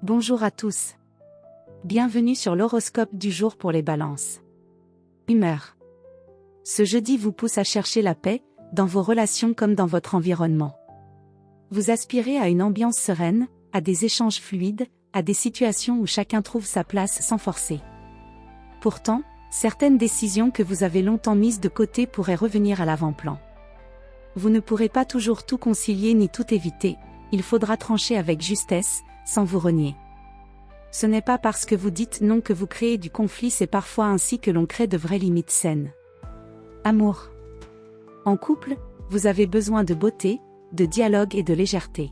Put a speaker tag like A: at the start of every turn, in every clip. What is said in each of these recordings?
A: Bonjour à tous. Bienvenue sur l'horoscope du jour pour les balances. Humeur. Ce jeudi vous pousse à chercher la paix, dans vos relations comme dans votre environnement. Vous aspirez à une ambiance sereine, à des échanges fluides, à des situations où chacun trouve sa place sans forcer. Pourtant, certaines décisions que vous avez longtemps mises de côté pourraient revenir à l'avant-plan. Vous ne pourrez pas toujours tout concilier ni tout éviter, il faudra trancher avec justesse, sans vous renier. Ce n'est pas parce que vous dites non que vous créez du conflit, c'est parfois ainsi que l'on crée de vraies limites saines. Amour. En couple, vous avez besoin de beauté, de dialogue et de légèreté.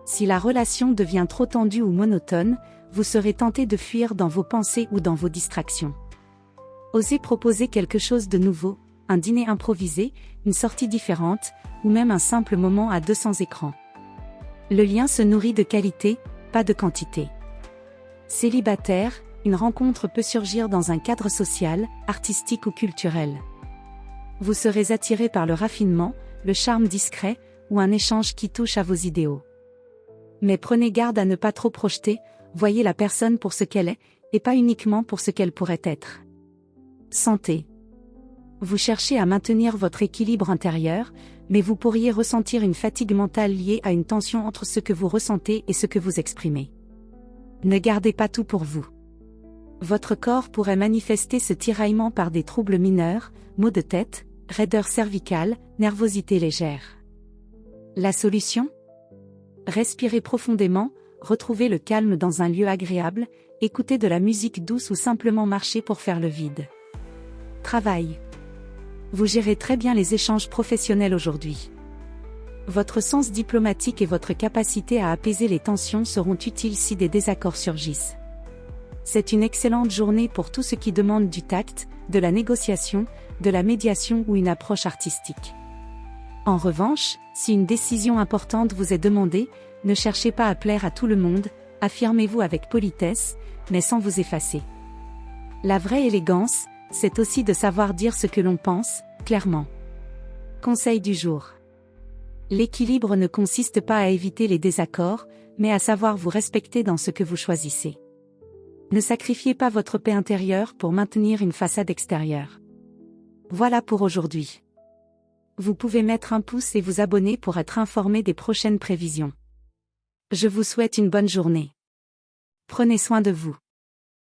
A: Si la relation devient trop tendue ou monotone, vous serez tenté de fuir dans vos pensées ou dans vos distractions. Osez proposer quelque chose de nouveau, un dîner improvisé, une sortie différente, ou même un simple moment à deux sans écran. Le lien se nourrit de qualité, pas de quantité. Célibataire, une rencontre peut surgir dans un cadre social, artistique ou culturel. Vous serez attiré par le raffinement, le charme discret, ou un échange qui touche à vos idéaux. Mais prenez garde à ne pas trop projeter, voyez la personne pour ce qu'elle est, et pas uniquement pour ce qu'elle pourrait être. Santé. Vous cherchez à maintenir votre équilibre intérieur, mais vous pourriez ressentir une fatigue mentale liée à une tension entre ce que vous ressentez et ce que vous exprimez. Ne gardez pas tout pour vous. Votre corps pourrait manifester ce tiraillement par des troubles mineurs, maux de tête, raideur cervicale, nervosité légère. La solution ? Respirez profondément, retrouvez le calme dans un lieu agréable, écoutez de la musique douce ou simplement marchez pour faire le vide. Travail. Vous gérez très bien les échanges professionnels aujourd'hui. Votre sens diplomatique et votre capacité à apaiser les tensions seront utiles si des désaccords surgissent. C'est une excellente journée pour tout ce qui demande du tact, de la négociation, de la médiation ou une approche artistique. En revanche, si une décision importante vous est demandée, ne cherchez pas à plaire à tout le monde, affirmez-vous avec politesse, mais sans vous effacer. La vraie élégance, c'est aussi de savoir dire ce que l'on pense, clairement. Conseil du jour. L'équilibre ne consiste pas à éviter les désaccords, mais à savoir vous respecter dans ce que vous choisissez. Ne sacrifiez pas votre paix intérieure pour maintenir une façade extérieure. Voilà pour aujourd'hui. Vous pouvez mettre un pouce et vous abonner pour être informé des prochaines prévisions. Je vous souhaite une bonne journée. Prenez soin de vous.